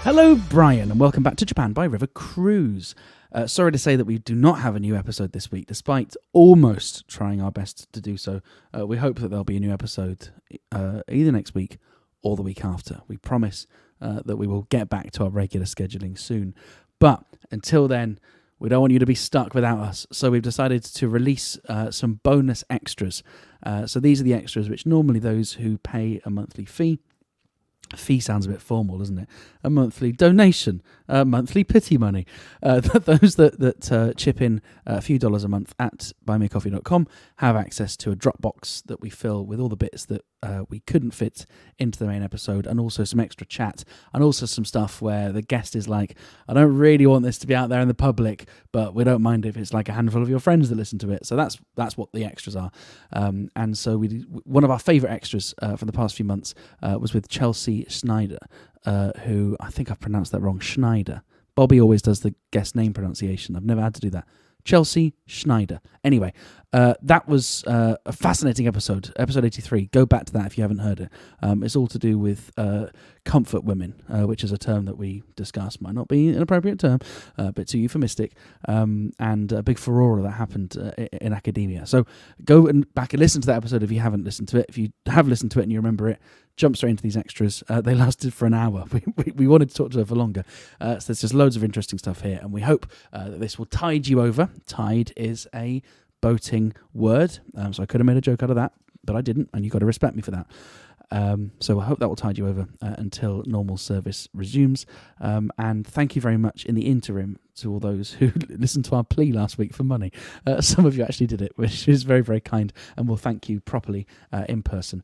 Hello, Brian, and welcome back to Japan by River Cruise. Sorry to say that we do not have a new episode this week, despite almost trying our best to do so. We hope that there'll be a new episode either next week or the week after. We promise that we will get back to our regular scheduling soon. But until then, we don't want you to be stuck without us. So we've decided to release some bonus extras. So these are the extras which normally those who pay a monthly fee. Fee sounds a bit formal, doesn't it? A monthly donation, monthly pity money. Those that chip in a few dollars a month at buymeacoffee.com have access to a Dropbox that we fill with all the bits that we couldn't fit into the main episode, and also some extra chat, and also some stuff where the guest is like, I don't really want this to be out there in the public, but we don't mind if it's like a handful of your friends that listen to it. So that's what the extras are. And so one of our favourite extras for the past few months was with Chelsea Schieder, who, I think I've pronounced that wrong, Schneider. Bobby always does the guest name pronunciation. I've never had to do that. Chelsea Schieder. Anyway, that was a fascinating episode 83. Go back to that if you haven't heard it. It's all to do with comfort women, which is a term that we discuss. Might not be an appropriate term, a bit too euphemistic, and a big furore that happened in academia. So go back and listen to that episode if you haven't listened to it. If you have listened to it and you remember it, jump straight into these extras. They lasted for an hour. We wanted to talk to her for longer. So there's just loads of interesting stuff here, and we hope that this will tide you over. Tide is a boating word, so I could have made a joke out of that, but I didn't, and you've got to respect me for that. So I hope that will tide you over until normal service resumes. And thank you very much in the interim to all those who listened to our plea last week for money. Some of you actually did it, which is very, very kind, and we'll thank you properly in person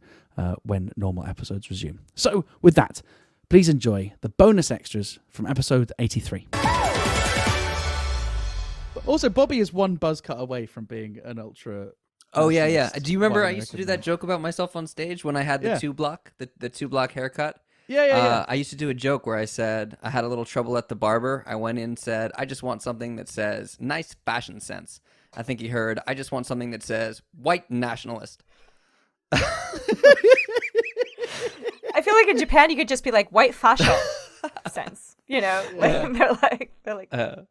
when normal episodes resume. So with that, please enjoy the bonus extras from episode 83. Also, Bobby is one buzz cut away from being an ultra... Oh, yeah. Do you remember I used to do that joke about myself on stage when I had the two-block, the two-block haircut? Yeah. I used to do a joke where I said I had a little trouble at the barber. I went in and said, I just want something that says nice fashion sense. I think he heard, I just want something that says white nationalist. I feel like in Japan you could just be like white fascio sense. You know, they're like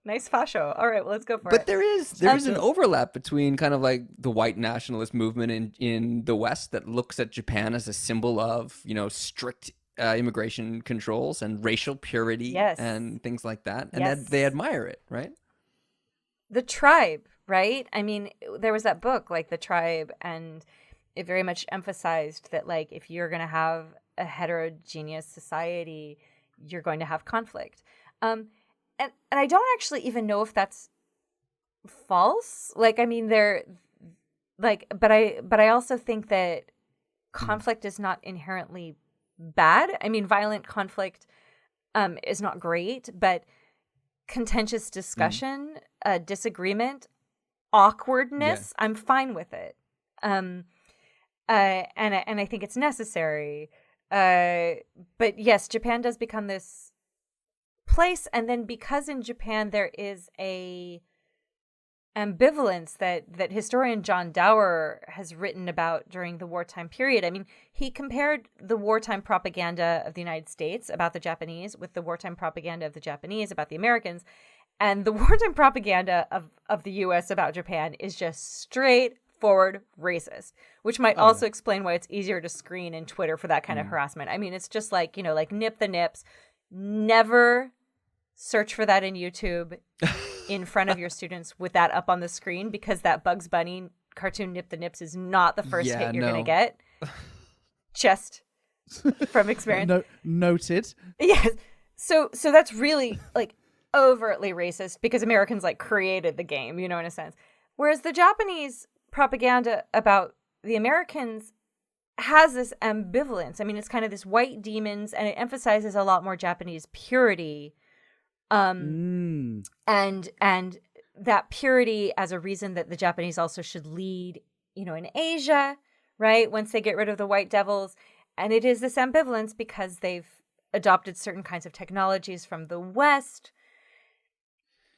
nice fascio. All right, well, let's go for it. But there is an overlap between kind of like the white nationalist movement in the West that looks at Japan as a symbol of, you know, strict immigration controls and racial purity and things like that. And that they admire it, right? The Tribe, right? I mean, there was that book, like The Tribe, and it very much emphasized that, like, if you're going to have a heterogeneous society, you're going to have conflict. And I don't actually even know if that's false. Like, I mean, but I also think that conflict is not inherently bad. I mean, violent conflict is not great, but contentious discussion, disagreement, awkwardness, I'm fine with it. And I think it's necessary. But yes, Japan does become this place, and then because in Japan there is a ambivalence that historian John Dower has written about during the wartime period. I mean, he compared the wartime propaganda of the United States about the Japanese with the wartime propaganda of the Japanese about the Americans, and the wartime propaganda of the U.S. about Japan is just straightforward racist, which might also explain why it's easier to screen in Twitter for that kind of harassment. I mean, it's just like, you know, like nip the nips. Never search for that in YouTube in front of your students with that up on the screen, because that Bugs Bunny cartoon Nip the Nips is not the first hit you're going to get. Just from experience. Noted. Yes. So that's really like overtly racist because Americans like created the game, you know, in a sense. Whereas the Japanese propaganda about the Americans has this ambivalence. I mean, it's kind of this white demons, and it emphasizes a lot more Japanese purity. And that purity as a reason that the Japanese also should lead, you know, in Asia, right? Once they get rid of the white devils. And it is this ambivalence because they've adopted certain kinds of technologies from the West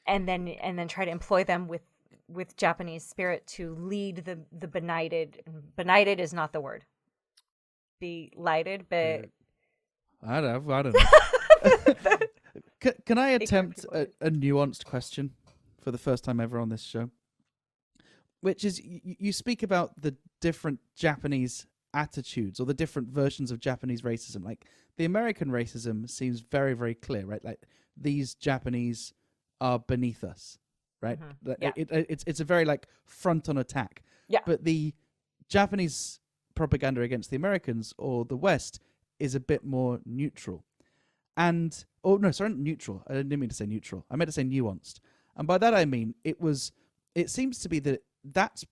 and then try to employ them with Japanese spirit to lead the benighted. Benighted is not the word. Belighted, but I don't know. can I attempt people a nuanced question for the first time ever on this show? Which is, you speak about the different Japanese attitudes or the different versions of Japanese racism. Like, the American racism seems very, very clear, right? Like, these Japanese are beneath us, right? Yeah. It's a very, like, front-on attack. Yeah. But the Japanese propaganda against the Americans or the West is a bit more neutral. And, not neutral. I didn't mean to say neutral. I meant to say nuanced. And by that I mean, it seems to be that's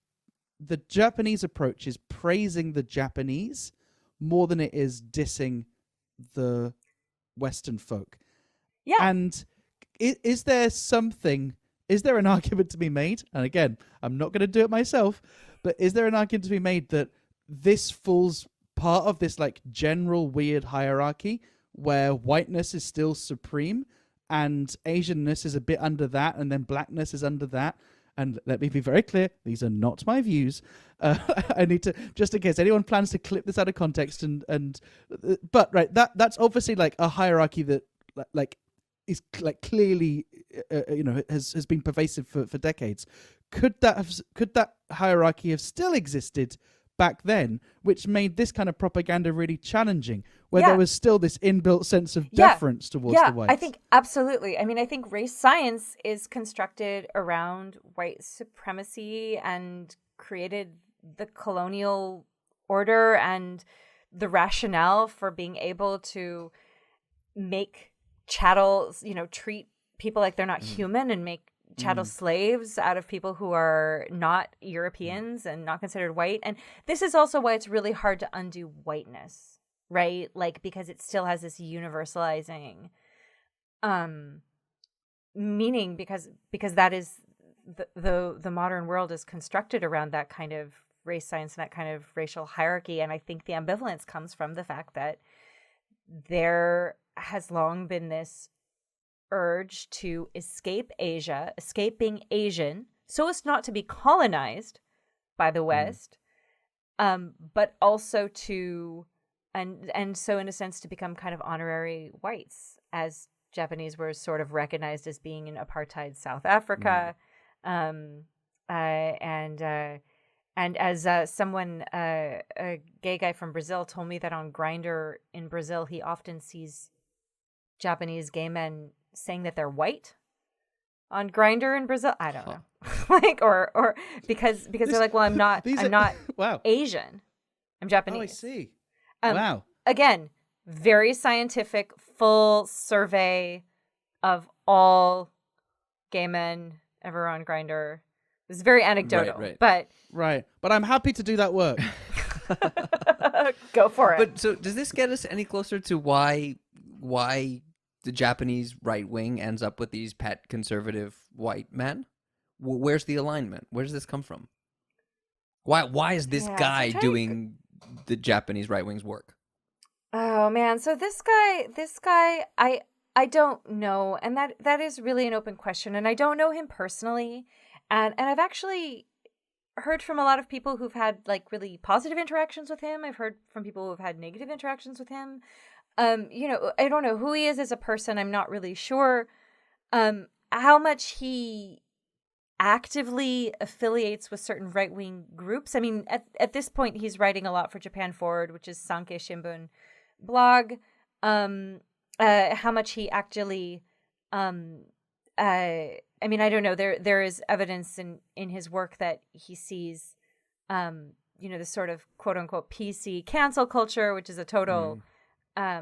the Japanese approach is praising the Japanese more than it is dissing the Western folk. Yeah. And is there an argument to be made? And again, I'm not going to do it myself, but is there an argument to be made that this falls part of this like general weird hierarchy where whiteness is still supreme and Asianness is a bit under that and then blackness is under that? And let me be very clear, these are not my views. I need to, just in case anyone plans to clip this out of context but right, that's obviously like a hierarchy that like is like clearly, has been pervasive for decades. Could that hierarchy have still existed back then, which made this kind of propaganda really challenging, where there was still this inbuilt sense of deference towards the whites? I think absolutely. I mean, I think race science is constructed around white supremacy and created the colonial order and the rationale for being able to make chattels, treat people like they're not human and make chattel slaves out of people who are not Europeans and not considered white. And this is also why it's really hard to undo whiteness, right? Like, because it still has this universalizing meaning because that is the modern world is constructed around that kind of race science and that kind of racial hierarchy. And I think the ambivalence comes from the fact that there has long been this urge to escape Asia, escape being Asian, so as not to be colonized by the West, but also to, and so in a sense to become kind of honorary whites, as Japanese were sort of recognized as being in apartheid South Africa, and as someone, a gay guy from Brazil, told me that on Grindr in Brazil, he often sees Japanese gay men saying that they're white on Grindr in Brazil. I don't know, like or because they're like, well, I'm not wow. Asian, I'm Japanese. Oh, I see. Wow. Again, very scientific, full survey of all gay men ever on Grindr. It was very anecdotal, but I'm happy to do that work. Go for it. But so, does this get us any closer to why the Japanese right wing ends up with these pet conservative white men? Where's the alignment? Where does this come from? Why is this guy doing the Japanese right wing's work? Oh man, so this guy, I don't know, and that is really an open question, and I don't know him personally, and I've actually heard from a lot of people who've had like really positive interactions with him. I've heard from people who've had negative interactions with him. I don't know who he is as a person. I'm not really sure how much he actively affiliates with certain right-wing groups. I mean, at this point, he's writing a lot for Japan Forward, which is Sankei Shimbun blog. How much he actually, I mean, I don't know. There is evidence in his work that he sees, this sort of quote unquote PC cancel culture, which is a total, I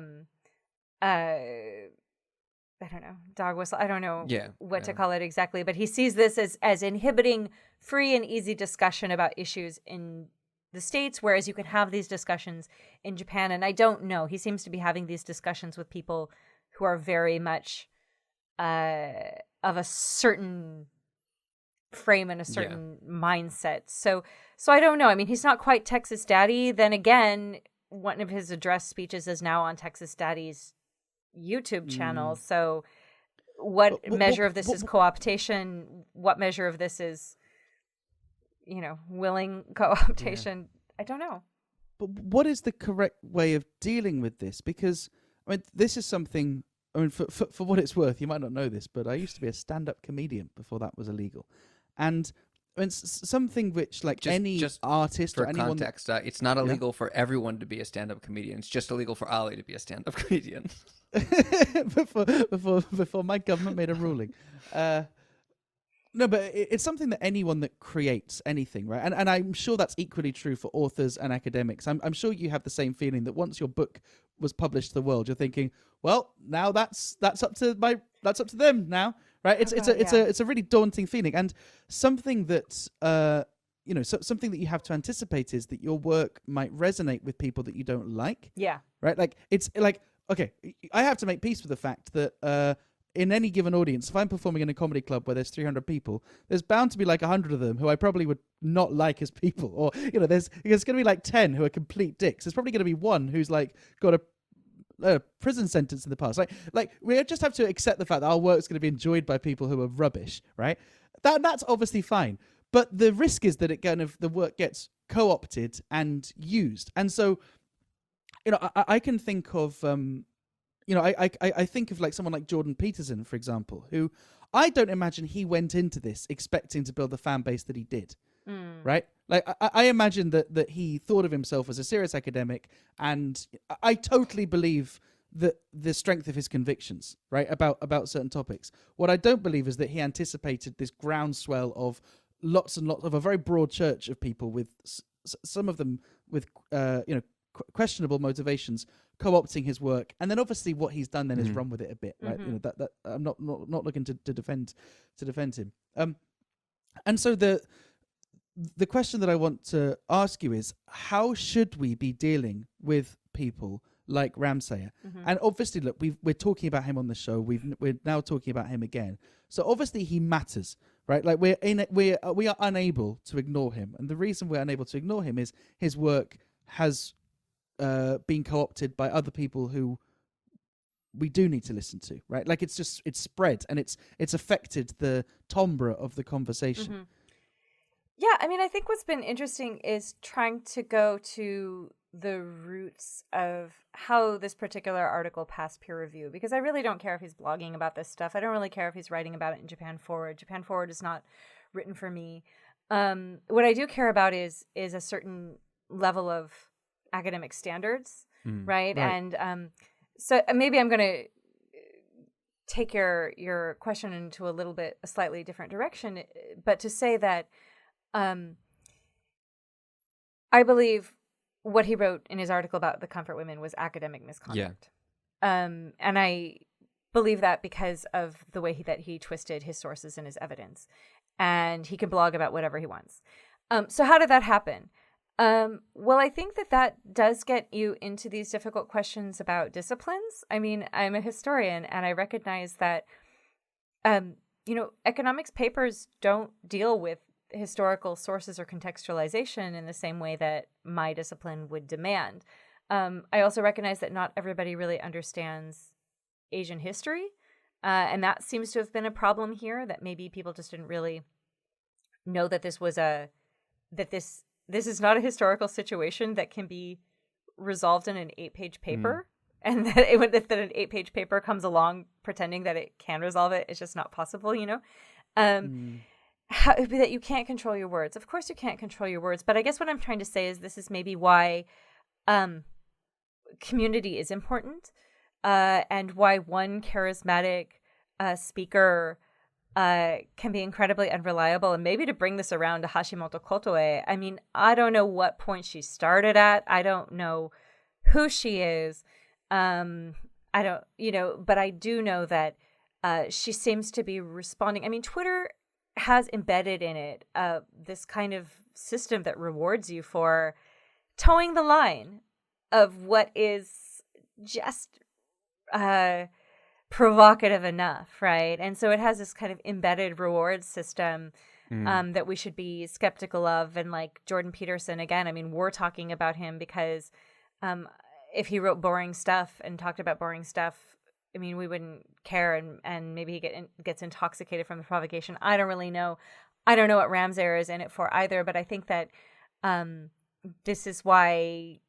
don't know, dog whistle. I don't know what to call it exactly, but he sees this as inhibiting free and easy discussion about issues in the States, whereas you can have these discussions in Japan. And I don't know. He seems to be having these discussions with people who are very much of a certain frame and a certain mindset. So I don't know. I mean, he's not quite Texas Daddy. Then again, one of his address speeches is now on Texas Daddy's YouTube channel. So what measure of this is co-optation? What measure of this is, willing co-optation? I don't know. But what is the correct way of dealing with this? Because, I mean, this is something I mean, for what it's worth, you might not know this, but I used to be a stand-up comedian before that was illegal, and I mean, something which like any artist for or anyone context, it's not illegal for everyone to be a stand-up comedian. It's just illegal for Ali to be a stand-up comedian. before my government made a ruling. No, but it's something that anyone that creates anything, right? And I'm sure that's equally true for authors and academics. I'm sure you have the same feeling that once your book was published to the world, you're thinking, well, now that's up to them now, right? It's a really daunting feeling, and something that something that you have to anticipate is that your work might resonate with people that you don't like. Yeah. Right? Like it's like, okay, I have to make peace with the fact that in any given audience, if I'm performing in a comedy club where there's 300 people, there's bound to be like 100 of them who I probably would not like as people. Or, there's going to be like 10 who are complete dicks. There's probably going to be one who's like got a prison sentence in the past. Like we just have to accept the fact that our work's going to be enjoyed by people who are rubbish, right? That's obviously fine. But the risk is that the work gets co-opted and used. And so, I can think of... I think of like someone like Jordan Peterson, for example, who I don't imagine he went into this expecting to build the fan base that he did, right? Like I imagine that he thought of himself as a serious academic, and I totally believe that the strength of his convictions, right, about certain topics. What I don't believe is that he anticipated this groundswell of lots and lots of a very broad church of people with some of them with questionable motivations co-opting his work, and then obviously what he's done then is run with it a bit, right? Mm-hmm. That I'm not looking to defend him. And so the question that I want to ask you is, how should we be dealing with people like Ramsayer? Mm-hmm. And obviously, look, we're talking about him on the show. We're now talking about him again. So obviously he matters, right? Like we are unable to ignore him, and the reason we're unable to ignore him is his work has being co-opted by other people who we do need to listen to, right? Like it's spread and it's affected the timbre of the conversation. Mm-hmm. Yeah, I mean, I think what's been interesting is trying to go to the roots of how this particular article passed peer review, because I really don't care if he's blogging about this stuff. I don't really care if he's writing about it in Japan Forward. Japan Forward is not written for me. What I do care about is a certain level of academic standards, right? And so maybe I'm going to take your question into a slightly different direction, but to say that I believe what he wrote in his article about the comfort women was academic misconduct. And I believe that because of the way that he twisted his sources and his evidence, and he can blog about whatever he wants. So how did that happen? Well, I think that does get you into these difficult questions about disciplines. I mean, I'm a historian, and I recognize that, economics papers don't deal with historical sources or contextualization in the same way that my discipline would demand. I also recognize that not everybody really understands Asian history, and that seems to have been a problem here, that maybe people just didn't really know that this is not a historical situation that can be resolved in an 8-page paper, and that that an 8-page paper comes along pretending that it can resolve it. It's just not possible, that you can't control your words. Of course you can't control your words, but I guess what I'm trying to say is this is maybe why community is important, and why one charismatic speaker can be incredibly unreliable. And maybe to bring this around to Hashimoto Kotoe, I mean, I don't know what point she started at. I don't know who she is. I don't, but I do know that she seems to be responding. I mean, Twitter has embedded in it this kind of system that rewards you for towing the line of what is just provocative enough, right? And so it has this kind of embedded reward system that we should be skeptical of. And like Jordan Peterson, again, I mean, we're talking about him because if he wrote boring stuff and talked about boring stuff, I mean, we wouldn't care, and maybe he gets intoxicated from the provocation. I don't really know. I don't know what Ramsayer is in it for either, but I think that this is why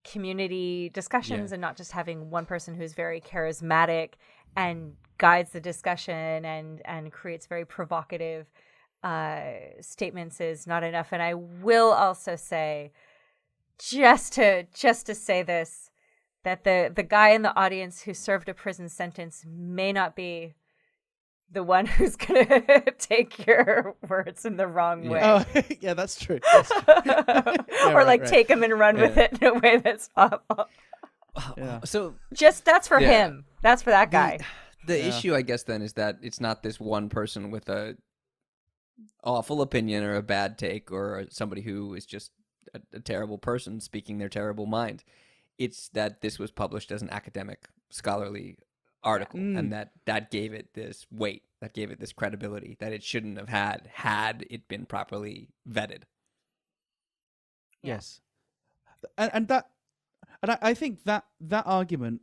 community discussions and not just having one person who's very charismatic and guides the discussion and creates very provocative statements is not enough. And I will also say, just to say this, that the guy in the audience who served a prison sentence may not be the one who's gonna take your words in the wrong way. Oh, yeah, that's true. That's true. Yeah, or right. take him and run with it in a way that's awful. Yeah. So Just that's for him. That's for that guy. the issue, I guess, then is that it's not this one person with a awful opinion or a bad take or somebody who is just a terrible person speaking their terrible mind. It's that this was published as an academic, scholarly article, and that gave it this weight, that gave it this credibility that it shouldn't have had it been properly vetted. Yes, and I think that argument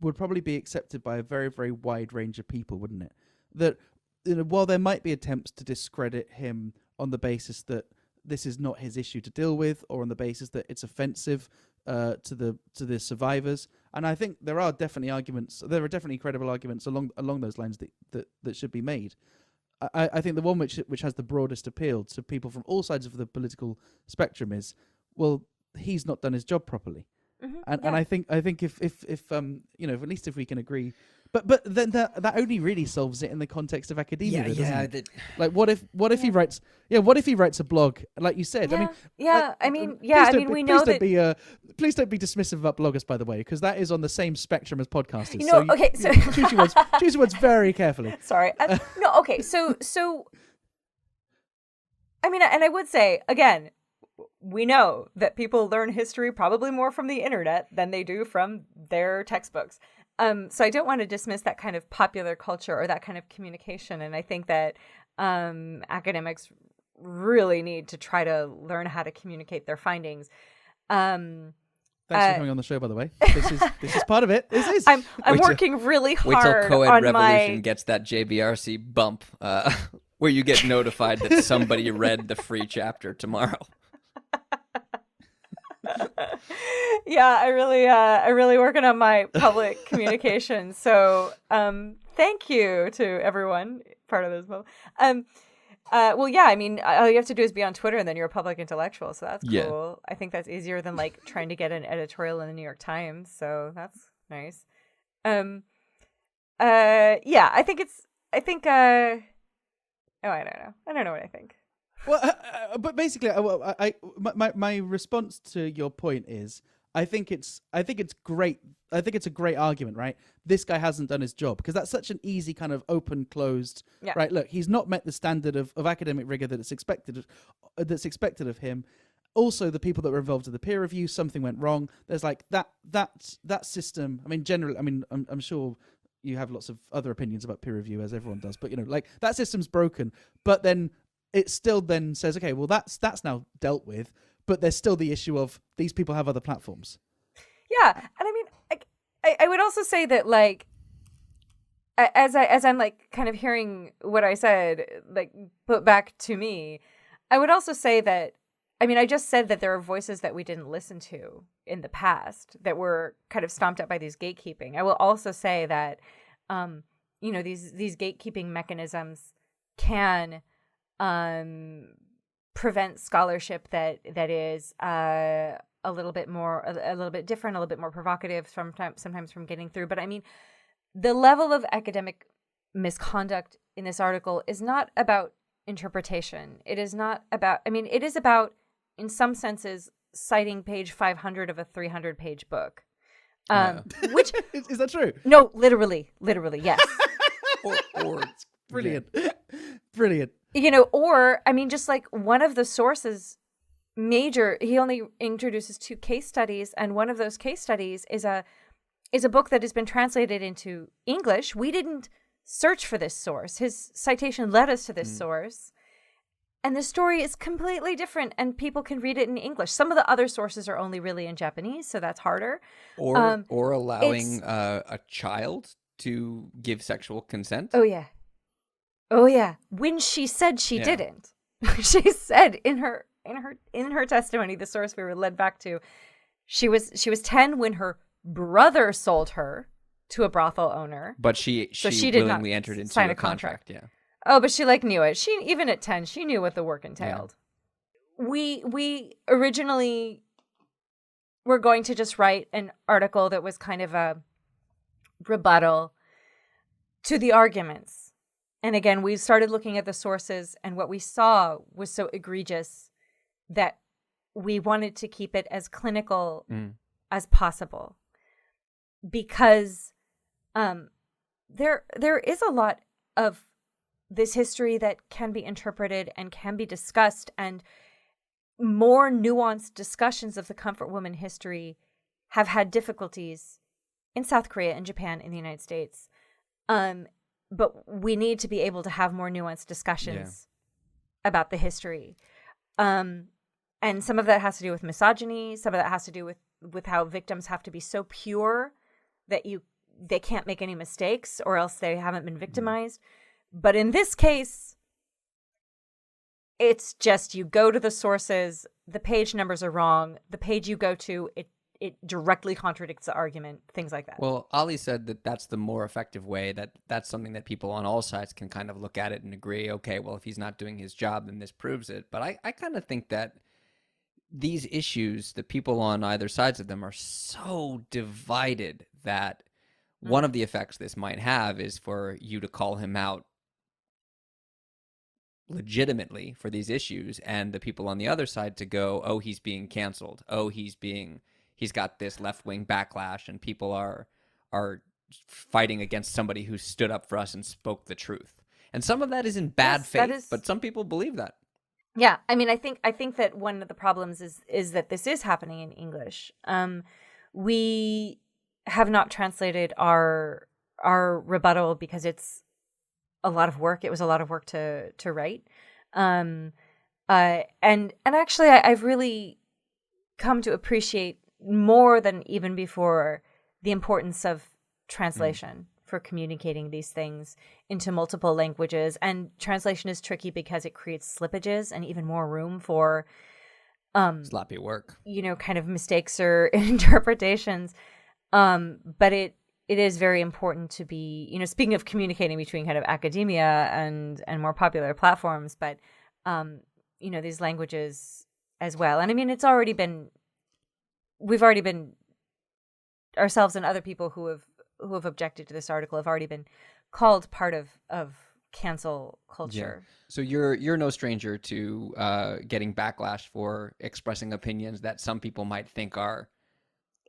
would probably be accepted by a very, very wide range of people, wouldn't it? That while there might be attempts to discredit him on the basis that this is not his issue to deal with, or on the basis that it's offensive to the survivors, and I think there are definitely arguments. There are definitely credible arguments along those lines that should be made. I think the one which has the broadest appeal to people from all sides of the political spectrum is, well, he's not done his job properly. And I think if at least if we can agree, but then that only really solves it in the context of academia. Doesn't it? Like what if he writes a blog, like you said? We know that. Please don't be dismissive about bloggers, by the way, because that is on the same spectrum as podcasters. Choose your words very carefully. Sorry, no, okay, so I mean, and I would say again, we know that people learn history probably more from the internet than they do from their textbooks. So I don't want to dismiss that kind of popular culture or that kind of communication. And I think that academics really need to try to learn how to communicate their findings. Thanks for coming on the show, by the way. This is part of it. This is. I'm working really hard. Wait till Co-Ed on Revolution gets that JBRC bump where you get notified that somebody read the free chapter tomorrow. Yeah, I really working on my public communication. So, thank you to everyone part of this. Well, yeah, I mean, all you have to do is be on Twitter, and then you're a public intellectual. So that's cool. Yeah. I think that's easier than like trying to get an editorial in the New York Times. So that's nice. Yeah, I think. I don't know what I think. Well, but basically, my response to your point is, I think it's great. I think it's a great argument, right? This guy hasn't done his job, because that's such an easy kind of open, closed, right? Look, he's not met the standard of academic rigor that's expected of him. Also, the people that were involved in the peer review, something went wrong. There's like that system. I mean, generally, I'm sure you have lots of other opinions about peer review, as everyone does, but like that system's broken. But then it still then says, okay, well, that's now dealt with, but there's still the issue of these people have other platforms. Yeah, and I mean, I would also say that, like, as I'm like kind of hearing what I said like put back to me, I would also say that, I mean, I just said that there are voices that we didn't listen to in the past that were kind of stomped up by these gatekeeping. I will also say that, these gatekeeping mechanisms can prevent scholarship that is a little bit different, a little bit more provocative, sometimes from getting through. But I mean, the level of academic misconduct in this article is not about interpretation. It is not about. I mean, it is about, in some senses, citing page 500 of a 300-page book. Which is that true? No, literally, yes. or brilliant, brilliant. Or, I mean, just like one of the sources, he only introduces 2 case studies, and one of those case studies is a book that has been translated into English. We didn't search for this source. His citation led us to this source, and the story is completely different, and people can read it in English. Some of the other sources are only really in Japanese, so that's harder. Or allowing a child to give sexual consent. Oh yeah. When she said she didn't, she said in her testimony, the source we were led back to, She was 10 when her brother sold her to a brothel owner. But she did willingly not entered into sign a contract. Yeah. Oh, but she like knew it. She even at 10, she knew what the work entailed. Yeah. We originally were going to just write an article that was kind of a rebuttal to the arguments. And again, we started looking at the sources, and what we saw was so egregious that we wanted to keep it as clinical as possible, because there is a lot of this history that can be interpreted and can be discussed, and more nuanced discussions of the comfort woman history have had difficulties in South Korea and Japan, in the United States. But we need to be able to have more nuanced discussions about the history. And some of that has to do with misogyny. Some of that has to do with how victims have to be so pure that they can't make any mistakes, or else they haven't been victimized. But in this case, it's just you go to the sources, the page numbers are wrong, the page you go to, it directly contradicts the argument, things like that. Well, Ali said that that's the more effective way, that's something that people on all sides can kind of look at it and agree, okay, well, if he's not doing his job, then this proves it. But I kind of think that these issues, the people on either sides of them are so divided that one of the effects this might have is for you to call him out legitimately for these issues, and the people on the other side to go, oh, he's being canceled. Oh, he's got this left-wing backlash, and people are fighting against somebody who stood up for us and spoke the truth. And some of that is in bad faith, but some people believe that. Yeah, I mean, I think that one of the problems is that this is happening in English. We have not translated our rebuttal because it's a lot of work. It was a lot of work to write. And actually, I've really come to appreciate more than even before the importance of translation for communicating these things into multiple languages. And translation is tricky because it creates slippages and even more room for sloppy work, kind of mistakes or interpretations. But it is very important to be, speaking of communicating between kind of academia and more popular platforms, but these languages as well. And I mean, we've already been ourselves, and other people who have objected to this article have already been called part of cancel culture. Yeah. So you're no stranger to getting backlash for expressing opinions that some people might think are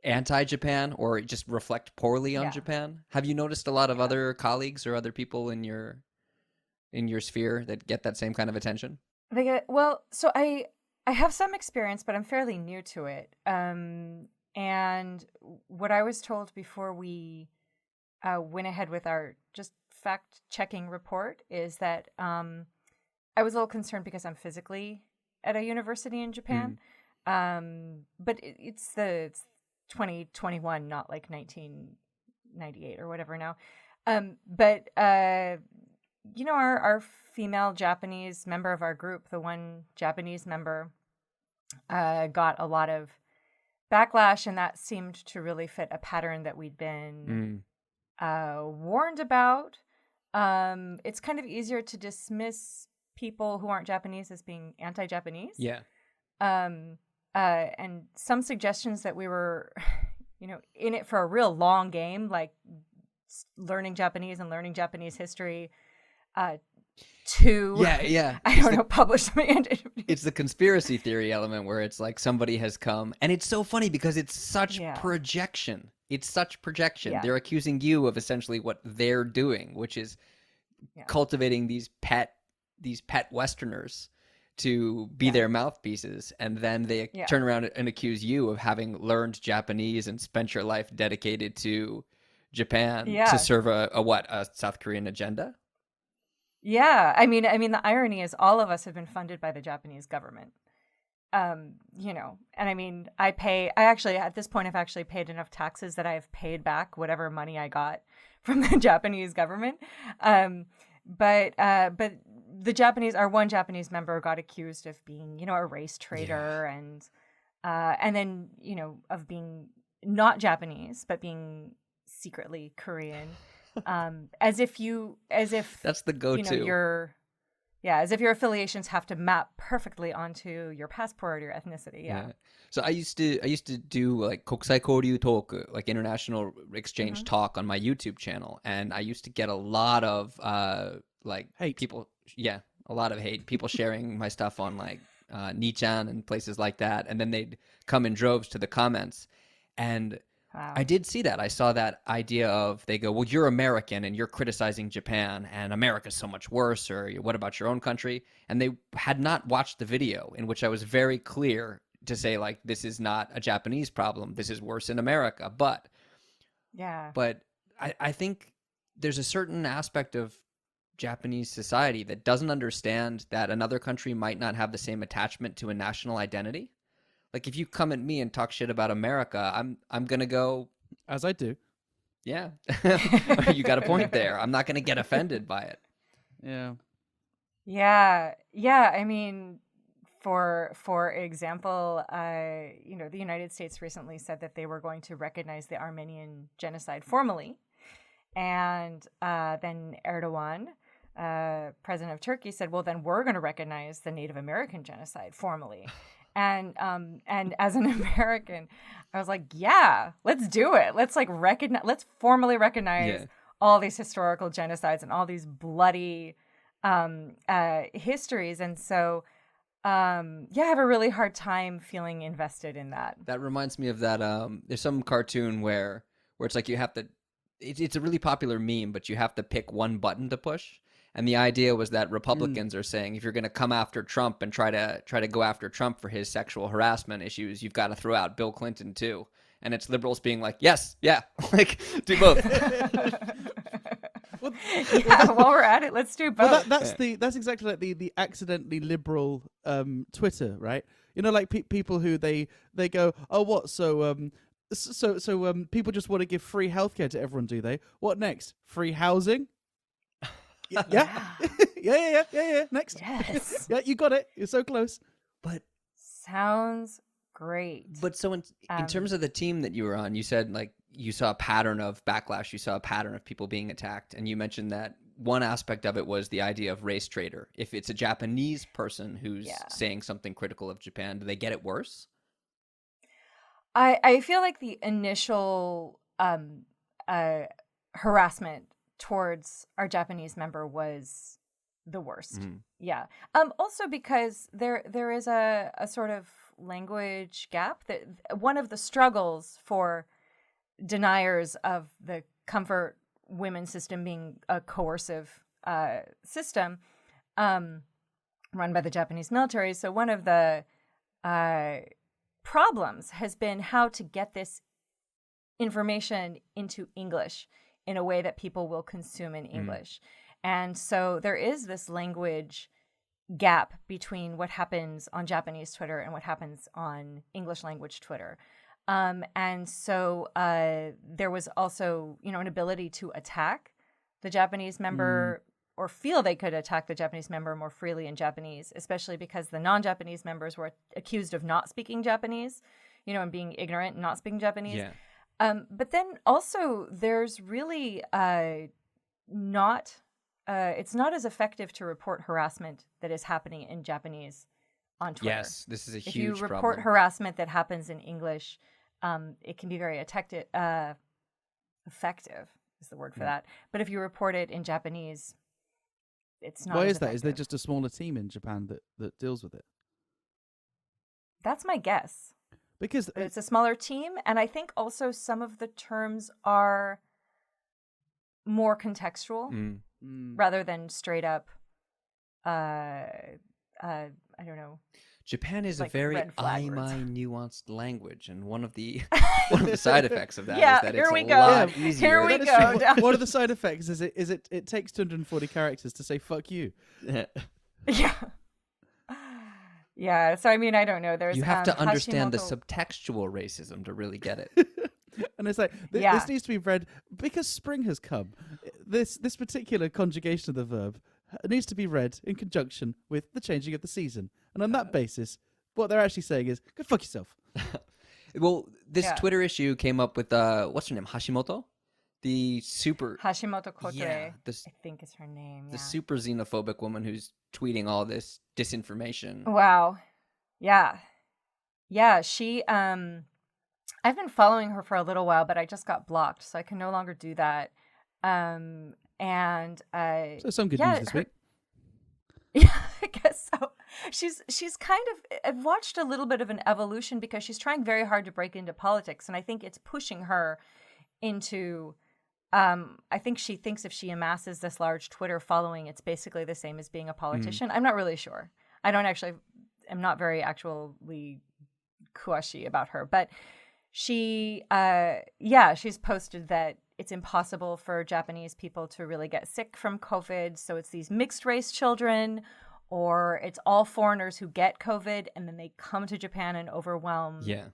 anti-Japan or just reflect poorly on Japan. Have you noticed a lot of other colleagues or other people in your sphere that get that same kind of attention? So I have some experience, but I'm fairly new to it. And what I was told before we went ahead with our just fact-checking report is that I was a little concerned because I'm physically at a university in Japan. But it's 2021, not like 1998 or whatever now. But our female Japanese member of our group, the one Japanese member, got a lot of backlash, and that seemed to really fit a pattern that we'd been warned about. It's kind of easier to dismiss people who aren't Japanese as being anti-Japanese. Yeah. And some suggestions that we were, in it for a real long game, like learning Japanese and learning Japanese history, to publish something. It's the conspiracy theory element where it's like somebody has come, and it's so funny because it's such projection. It's such projection. Yeah. They're accusing you of essentially what they're doing, which is cultivating these pet Westerners to be their mouthpieces, and then they turn around and accuse you of having learned Japanese and spent your life dedicated to Japan to serve a South Korean agenda. Yeah, I mean, the irony is all of us have been funded by the Japanese government. And I mean, at this point, I've actually paid enough taxes that I've paid back whatever money I got from the Japanese government. But our one Japanese member got accused of being, a race traitor, and and then of being not Japanese but being secretly Korean, as if that's the go-to. As if your affiliations have to map perfectly onto your passport or your ethnicity. Yeah. So I used to do like kokusai koryu talk, like international exchange talk on my YouTube channel, and I used to get a lot of like hate. People, a lot of hate. People sharing my stuff on like Nichan and places like that, and then they'd come in droves to the comments, and Wow. I did see that. I saw that idea of, they go, well, you're American and you're criticizing Japan and America's so much worse, or what about your own country? And they had not watched the video in which I was very clear to say, like, this is not a Japanese problem. This is worse in America. But I think there's a certain aspect of Japanese society that doesn't understand that another country might not have the same attachment to a national identity. Like, if you come at me and talk shit about America, I'm gonna go, as I do. Yeah, you got a point there. I'm not gonna get offended by it. Yeah. I mean, for example, the United States recently said that they were going to recognize the Armenian genocide formally, and then Erdogan, president of Turkey, said, "Well, then we're going to recognize the Native American genocide formally." And as an American, I was like, yeah, let's do it. Let's let's formally recognize all these historical genocides and all these bloody histories. And so, I have a really hard time feeling invested in that. That reminds me of that. There's some cartoon where it's like you have to, it's a really popular meme, but you have to pick one button to push. And the idea was that Republicans are saying, if you're going to come after Trump and try to go after Trump for his sexual harassment issues, you've got to throw out Bill Clinton too. And it's liberals being like, yes, yeah, like do both. While we're at it, let's do both. Well, that's exactly like the accidentally liberal Twitter, right? Like people who they go, oh, what? So people just want to give free healthcare to everyone, do they? What next? Free housing? Yeah. Next. Yes. Yeah, you got it. You're so close. But sounds great. But so in terms of the team that you were on, you said like you saw a pattern of backlash. You saw a pattern of people being attacked, and you mentioned that one aspect of it was the idea of race traitor. If it's a Japanese person who's saying something critical of Japan, do they get it worse? I feel like the initial harassment towards our Japanese member was the worst. Mm-hmm. Yeah. Also because there is a sort of language gap, that one of the struggles for deniers of the comfort women system being a coercive system run by the Japanese military. So one of the problems has been how to get this information into English in a way that people will consume in English. And so there is this language gap between what happens on Japanese Twitter and what happens on English language Twitter. And so there was also, an ability to attack the Japanese member or feel they could attack the Japanese member more freely in Japanese, especially because the non-Japanese members were accused of not speaking Japanese, and being ignorant and not speaking Japanese. Yeah. But then also there's really it's not as effective to report harassment that is happening in Japanese on Twitter. Yes, this is a huge problem. If you report problem. harassment that happens in English, it can be very effective is the word for that. But if you report it in Japanese, it's not. Why as is that? effective. Is there just a smaller team in Japan that deals with it? That's my guess. Because it's a smaller team, and I think also some of the terms are more contextual rather than straight up. I don't know. Japan is like a very red-flag nuanced language, and one of the side effects of that is that here it's we a go. lot easier. Here we that is go. true. What are the side effects? Is it takes 240 characters to say "fuck you"? Yeah. Yeah, so I mean, I don't know. There's You have to understand the Hashimoto- subtextual racism to really get it. And it's like this needs to be read because spring has come. This particular conjugation of the verb needs to be read in conjunction with the changing of the season, and on that basis, what they're actually saying is, go fuck yourself. Well, this Yeah. Twitter issue came up with what's her name? Hashimoto? The super Hashimoto Kotoe, Yeah, I think is her name. the Yeah. super xenophobic woman who's tweeting all this disinformation. Wow. Yeah. Yeah, she I've been following her for a little while, but I just got blocked, so I can no longer do that. And So some good yeah, news this week. yeah, I guess so. She's kind of, I've watched a little bit of an evolution because she's trying very hard to break into politics, and I think it's pushing her into I think she thinks if she amasses this large Twitter following, it's basically the same as being a politician. I'm not really sure. I'm not very actually kuashi about her, but she's posted that it's impossible for Japanese people to really get sick from COVID. So it's these mixed race children, or it's all foreigners who get COVID and then they come to Japan and overwhelm the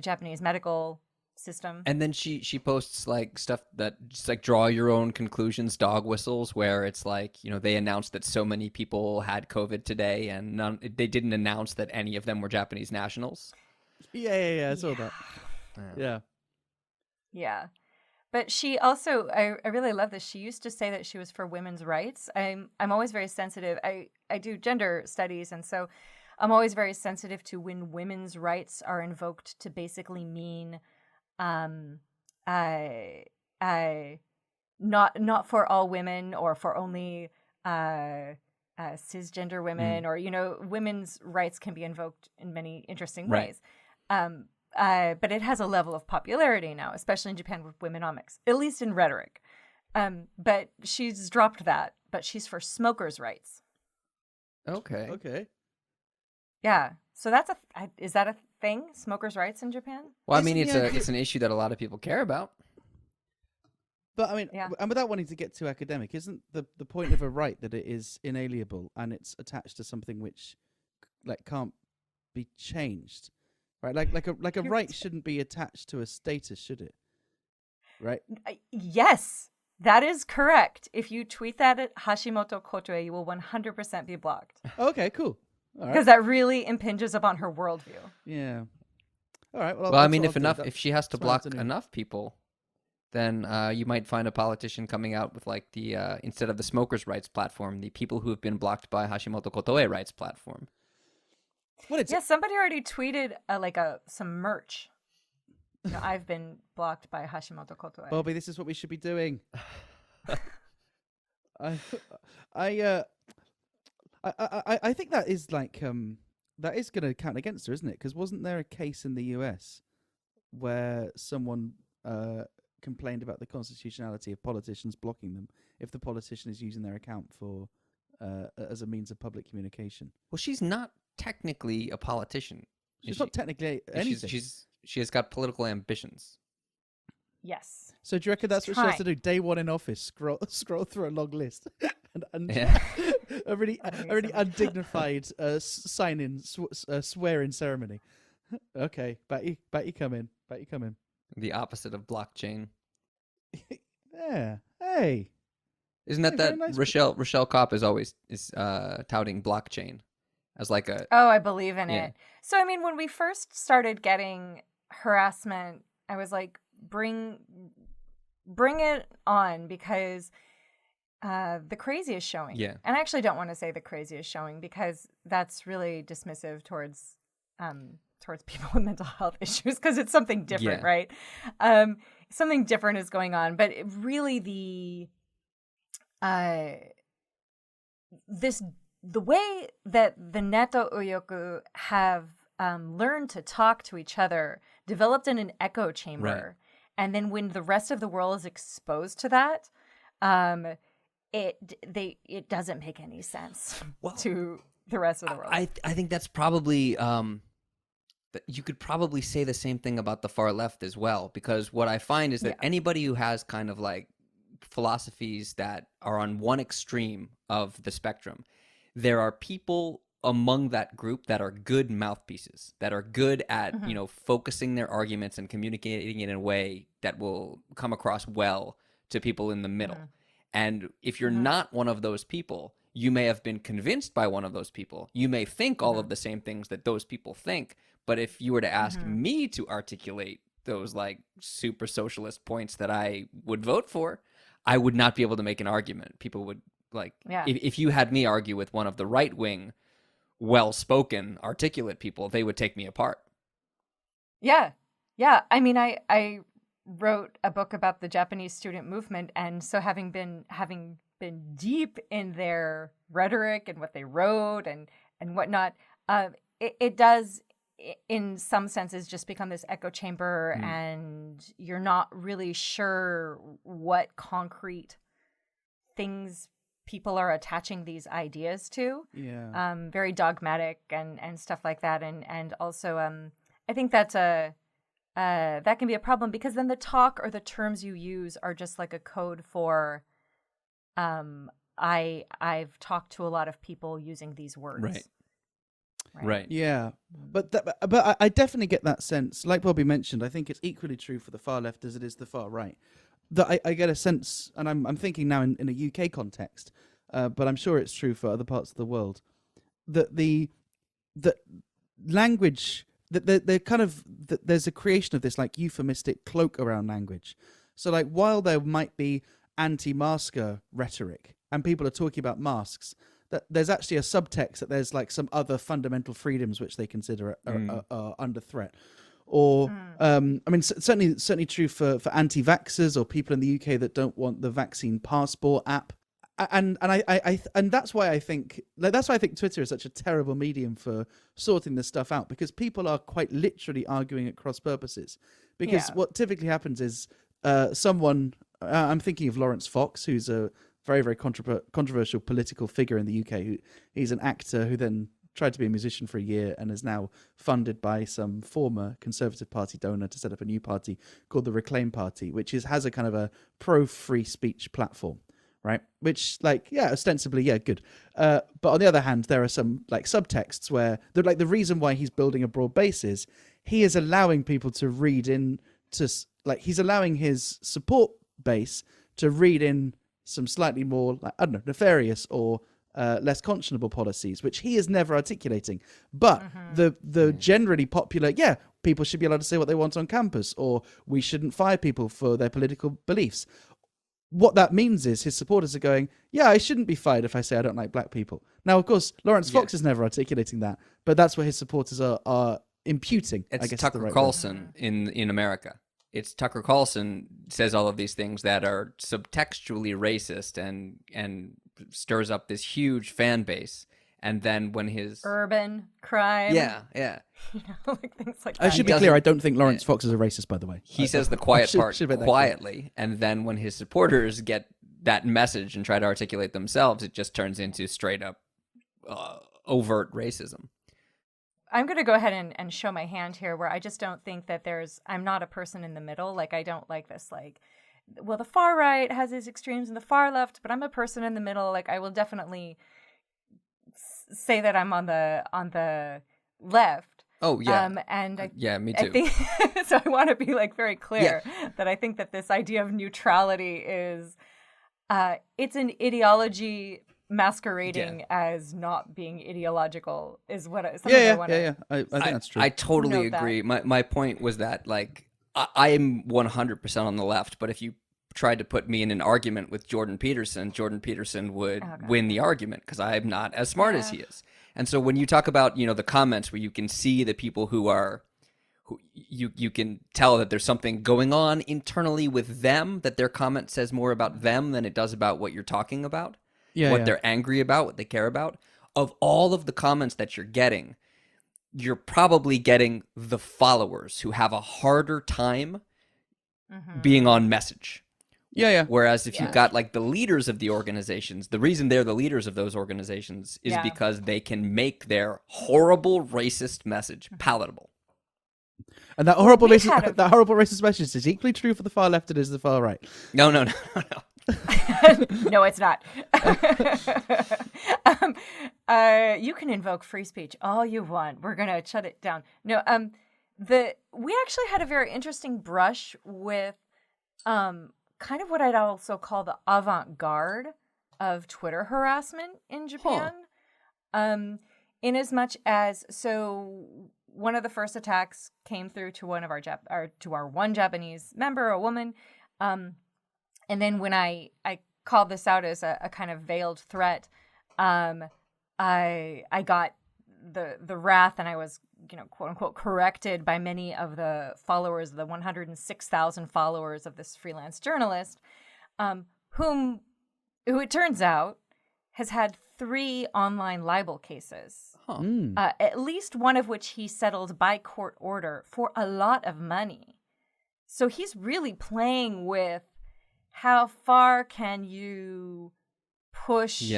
Japanese medical system. And then she posts like stuff that just like draw your own conclusions, dog whistles, where it's like, they announced that so many people had COVID today and they didn't announce that any of them were Japanese nationals. Yeah, I saw that. Yeah. But she also, I really love this. She used to say that she was for women's rights. I'm always very sensitive. I do gender studies, and so I'm always very sensitive to when women's rights are invoked to basically mean not for all women or for only cisgender women, or women's rights can be invoked in many interesting ways. But it has a level of popularity now, especially in Japan with womenomics, at least in rhetoric. But she's dropped that, but she's for smokers' rights. Okay. Yeah. So is that a thing? Smokers' rights in Japan? Well, I mean, it's an issue that a lot of people care about. But I mean, and without wanting to get too academic, isn't the point of a right that it is inalienable and it's attached to something which can't be changed? Right, like a right shouldn't be attached to a status, should it? Right? Yes, that is correct. If you tweet that at Hashimoto Kotoe, you will 100% be blocked. Okay, cool. Because that really impinges upon her worldview. Yeah. All right. Well, I mean, if she has to block enough people, then you might find a politician coming out with like the instead of the smokers' rights platform, the people who have been blocked by Hashimoto Kotoe rights platform. Somebody already tweeted some merch. I've been blocked by Hashimoto Kotoe. Bobby, this is what we should be doing. I think that is that is going to count against her, isn't it? Because wasn't there a case in the US where someone complained about the constitutionality of politicians blocking them if the politician is using their account for as a means of public communication? Well, she's not technically a politician. She's not technically anything. She has got political ambitions. Yes. So do you reckon that's what she has to do? Day one in office, scroll through a long list, and a really undignified sign-in, swear-in ceremony. Okay, back you come in. The opposite of blockchain. Yeah. Hey. Isn't that nice Rochelle Kopp is touting blockchain as like a... Oh, I believe in it. So, I mean, when we first started getting harassment, I was like, bring it on, because the crazy is showing. Yeah. And I actually don't want to say the crazy is showing, because that's really dismissive towards people with mental health issues, because it's something different, right? Something different is going on. But really the way that the Neto Uyoku have learned to talk to each other developed in an echo chamber. Right. And then when the rest of the world is exposed to that, it doesn't make any sense to the rest of the world. I think that's probably you could probably say the same thing about the far left as well, because what I find is that anybody who has kind of like philosophies that are on one extreme of the spectrum, there are people among that group that are good mouthpieces, that are good at focusing their arguments and communicating it in a way that will come across well to people in the middle. And if you're not one of those people, You may have been convinced by one of those people. You may think all of the same things that those people think. But if you were to ask me to articulate those like super socialist points that I would vote for, I would not be able to make an argument. People would like, if you had me argue with one of the right wing, well-spoken, articulate people, they would take me apart. Yeah. Yeah. I mean, I wrote a book about the Japanese student movement. And so having been deep in their rhetoric and what they wrote and whatnot, it does, in some senses, just become this echo chamber, and you're not really sure what concrete things people are attaching these ideas to. Yeah. Very dogmatic and stuff like that. And also, I think that's that can be a problem, because then the talk or the terms you use are just like a code for, I've talked to a lot of people using these words. Right. Yeah, but I definitely get that sense. Like Bobby mentioned, I think it's equally true for the far left as it is the far right. That I get a sense, and I'm thinking now in a UK context, but I'm sure it's true for other parts of the world, that the language, that kind of there's a creation of this like euphemistic cloak around language. So like while there might be anti-masker rhetoric and people are talking about masks, that there's actually a subtext that there's like some other fundamental freedoms which they consider are under threat. Or I mean, certainly true for anti-vaxxers or people in the UK that don't want the vaccine passport app. And that's why I think Twitter is such a terrible medium for sorting this stuff out, because people are quite literally arguing at cross purposes. Because what typically happens is someone, I'm thinking of Lawrence Fox, who's a very, very controversial political figure in the UK. He's an actor who then tried to be a musician for a year and is now funded by some former Conservative Party donor to set up a new party called the Reclaim Party, which has a kind of a pro-free speech platform, right? Which, like, ostensibly, good. But on the other hand, there are some like subtexts where the reason why he's building a broad base is he is allowing people to read in to, like, he's allowing his support base to read in some slightly more, like, I don't know, nefarious or less conscionable policies, which he is never articulating. But the generally popular, people should be allowed to say what they want on campus, or we shouldn't fire people for their political beliefs. What that means is his supporters are going, I shouldn't be fired if I say I don't like black people. Now, of course, Lawrence Fox is never articulating that, but that's what his supporters are imputing. It's I guess Tucker Carlson in America. It's Tucker Carlson says all of these things that are subtextually racist and stirs up this huge fan base. And then when his urban crime, like things like that. I should be clear. I don't think Lawrence Fox is a racist, by the way. He says the quiet part quietly, and then when his supporters get that message and try to articulate themselves, it just turns into straight up overt racism. I'm going to go ahead and show my hand here, where I just don't think that I'm not a person in the middle. Like, I don't like this, like, well, the far right has its extremes and the far left, but I'm a person in the middle. Like, I will definitely say that I'm on the left. Oh, yeah. And me too. I think, so I want to be like very clear that I think that this idea of neutrality is, it's an ideology masquerading as not being ideological is what I want to. I think that's true. I totally agree. My point was that, like, I am 100% on the left, but if you tried to put me in an argument with Jordan Peterson would win the argument, because I'm not as smart as he is. And so when you talk about, the comments where you can see the people who you can tell that there's something going on internally with them, that their comment says more about them than it does about what you're talking about. What they're angry about, what they care about. Of all of the comments that you're getting, you're probably getting the followers who have a harder time being on message. Whereas if you've got like the leaders of the organizations, the reason they're the leaders of those organizations is because they can make their horrible racist message palatable. And that horrible racist message is equally true for the far left as the far right. No. No, it's not. You can invoke free speech all you want. We're gonna shut it down. No, we actually had a very interesting brush with kind of what I'd also call the avant-garde of Twitter harassment in Japan. In as much as, so one of the first attacks came through to one of our one Japanese member, a woman. And then when I called this out as a kind of veiled threat, I got the wrath, and I was, quote unquote, corrected by many of the followers, the 106,000 followers of this freelance journalist, who it turns out has had 3 online libel cases, at least one of which he settled by court order for a lot of money. So he's really playing with how far can you push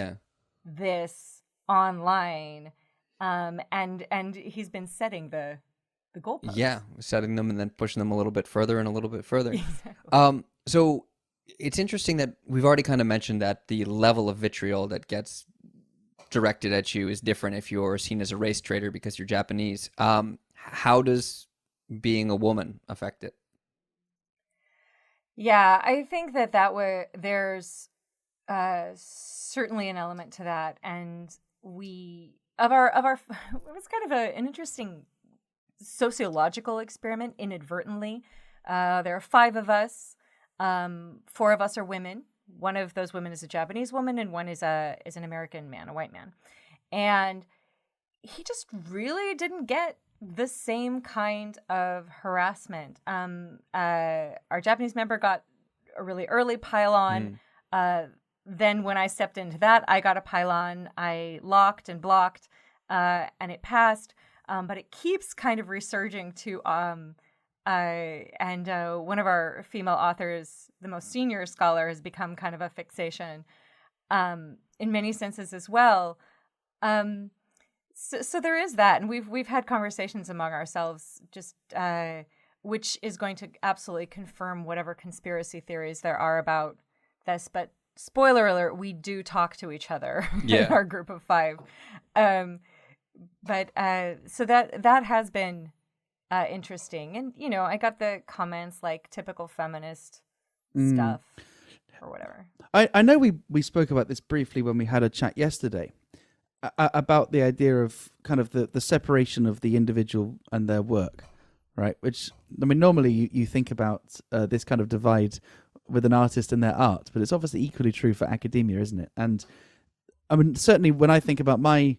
this online, and he's been setting the goalposts. Yeah, setting them and then pushing them a little bit further and a little bit further. Exactly. So it's interesting that we've already kind of mentioned that the level of vitriol that gets directed at you is different if you're seen as a race traitor because you're Japanese. How does being a woman affect it? Yeah, I think there's certainly an element to that, and it was kind of an interesting sociological experiment inadvertently. There are 5 of us. 4 of us are women. One of those women is a Japanese woman, and one is an American man, a white man. And he just really didn't get the same kind of harassment. Our Japanese member got a really early pile-on. Then when I stepped into that, I got a pile-on. I locked and blocked, and it passed. But it keeps kind of resurging to... one of our female authors, the most senior scholar, has become kind of a fixation in many senses as well. So there is that, and we've had conversations among ourselves, just which is going to absolutely confirm whatever conspiracy theories there are about this. But spoiler alert, we do talk to each other in our group of 5. But so that has been interesting. And, I got the comments like typical feminist stuff or whatever. I know we spoke about this briefly when we had a chat yesterday about the idea of kind of the separation of the individual and their work, right? Which, I mean, normally you think about this kind of divide with an artist and their art, but it's obviously equally true for academia, isn't it? And I mean, certainly when I think about my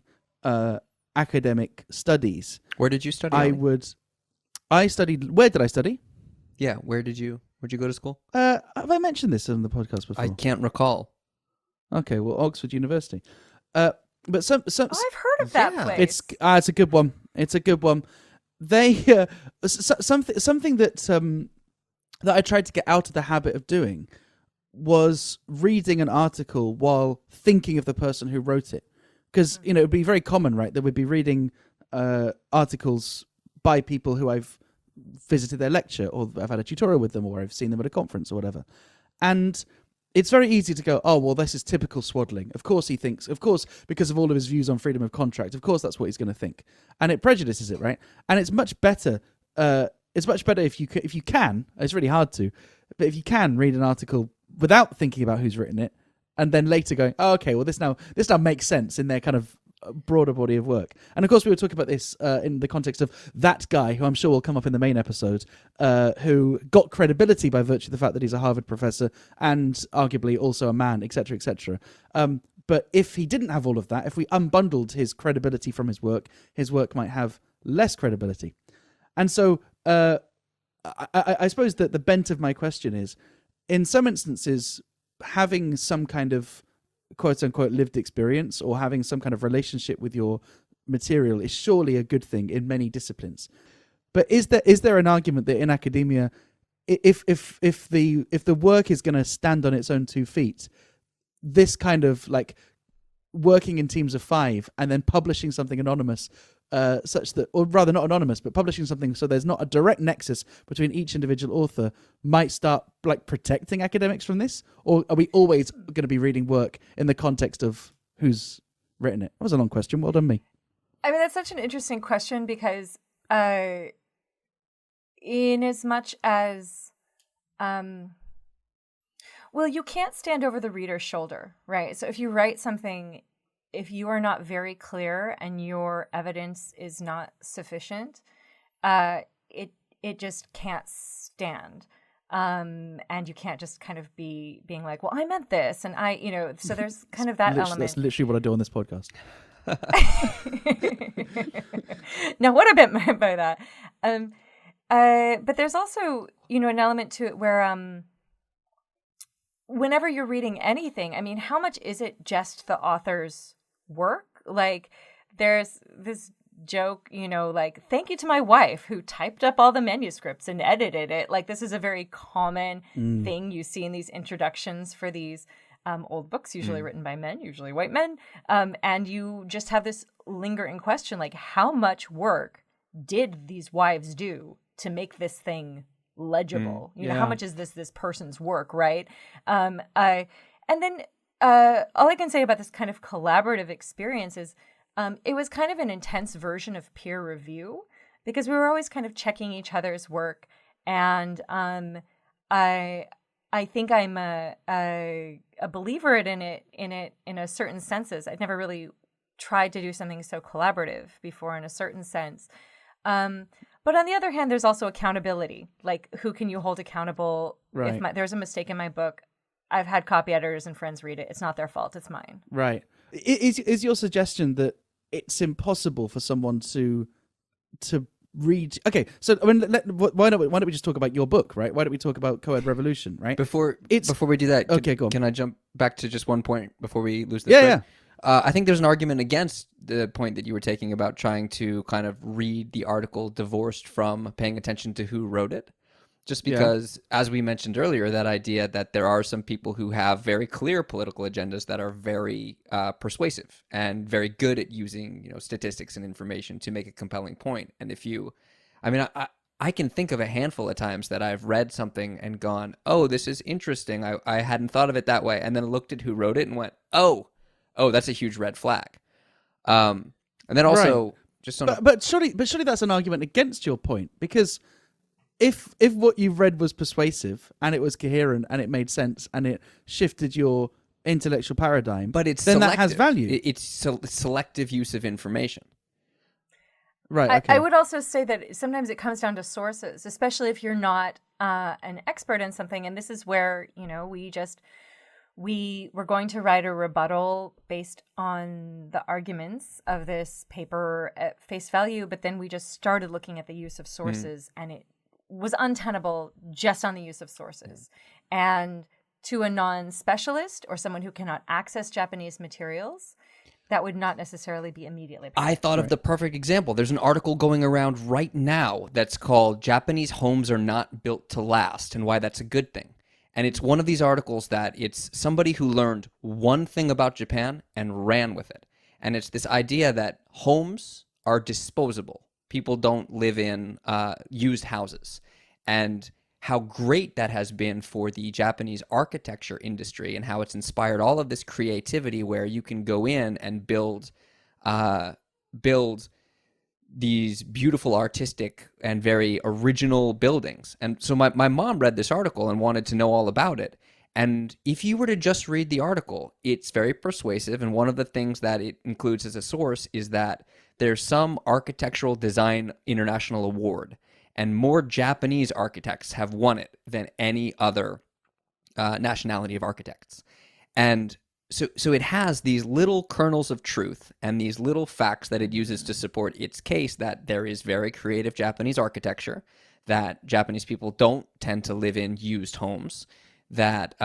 academic studies... Where did you study? Where did I study? Yeah, where'd you go to school? Have I mentioned this on the podcast before? I can't recall. Okay, well, Oxford University. But some I've heard of that place. It's a good one. It's a good one. They something that I tried to get out of the habit of doing was reading an article while thinking of the person who wrote it, because it would be very common, right? That we'd be reading articles by people who I've visited their lecture, or I've had a tutorial with them, or I've seen them at a conference or whatever, and it's very easy to go, oh, well, this is typical swaddling. Of course he thinks, because of all of his views on freedom of contract, of course that's what he's going to think. And it prejudices it, right? And it's much better if you can, it's really hard to, but if you can read an article without thinking about who's written it, and then later going, oh, okay, well, this now makes sense in their kind of broader body of work. And of course we were talking about this in the context of that guy, who I'm sure will come up in the main episode, who got credibility by virtue of the fact that he's a Harvard professor and arguably also a man, etc., etc. But if he didn't have all of that, if we unbundled his credibility from his work might have less credibility. And so I suppose that the bent of my question is, in some instances, having some kind of quote-unquote lived experience or having some kind of relationship with your material is surely a good thing in many disciplines. But is there an argument that in academia, if the work is going to stand on its own 2 feet, this kind of like working in teams of 5 and then publishing something anonymous, such that, or rather not anonymous, but publishing something so there's not a direct nexus between each individual author, might start like protecting academics from this? Or are we always going to be reading work in the context of who's written it? That was a long question. Well done, me. I mean, that's such an interesting question because in as much as, Well, you can't stand over the reader's shoulder, right? So if you write something, if you are not very clear and your evidence is not sufficient, it just can't stand. And you can't just kind of being like, well, I meant this. And so there's kind of that element. That's literally what I do on this podcast. Now, what I meant by that? But there's also, an element to it where whenever you're reading anything, I mean, how much is it just the author's work? Like, there's this joke, like, thank you to my wife who typed up all the manuscripts and edited it. Like, this is a very common thing you see in these introductions for these old books, usually written by men, usually white men. And you just have this lingering question, like, how much work did these wives do to make this thing legible? How much is this person's work, right? And then all I can say about this kind of collaborative experience is it was kind of an intense version of peer review, because we were always kind of checking each other's work. And I think I'm a believer in it in a certain senses. I'd never really tried to do something so collaborative before in a certain sense. But on the other hand, there's also accountability. Like, who can you hold accountable? Right. If there's a mistake in my book, I've had copy editors and friends read it. It's not their fault. It's mine. Right. Is your suggestion that it's impossible for someone to read? Okay, so I mean, why don't we just talk about your book, right? Why don't we talk about Co-Ed Revolution, right? Before we do that, okay, go on. Can I jump back to just one point before we lose this? Yeah. I think there's an argument against the point that you were taking about trying to kind of read the article divorced from paying attention to who wrote it. Just because, as we mentioned earlier, that idea that there are some people who have very clear political agendas that are very persuasive and very good at using, statistics and information to make a compelling point. And I can think of a handful of times that I've read something and gone, oh, this is interesting. I hadn't thought of it that way. And then looked at who wrote it and went, oh, that's a huge red flag. And then also, but surely that's an argument against your point, because if what you've read was persuasive and it was coherent and it made sense and it shifted your intellectual paradigm, but it's then selective. That has value. It's selective use of information. Right. Okay. I would also say that sometimes it comes down to sources, especially if you're not an expert in something. And this is where, we were going to write a rebuttal based on the arguments of this paper at face value, but then we just started looking at the use of sources, and it was untenable just on the use of sources. And to a non-specialist or someone who cannot access Japanese materials, that would not necessarily be immediately apparent. I thought of the perfect example. There's an article going around right now that's called "Japanese Homes Are Not Built to Last and Why That's a Good Thing." And it's one of these articles that it's somebody who learned one thing about Japan and ran with it. And it's this idea that homes are disposable. People don't live in used houses. And how great that has been for the Japanese architecture industry, and how it's inspired all of this creativity where you can go in and build these beautiful, artistic, and very original buildings. And so my mom read this article and wanted to know all about it. And if you were to just read the article, it's very persuasive. And one of the things that it includes as a source is that there's some architectural design international award, and more Japanese architects have won it than any other nationality of architects. And so it has these little kernels of truth and these little facts that it uses to support its case that there is very creative Japanese architecture, that Japanese people don't tend to live in used homes, that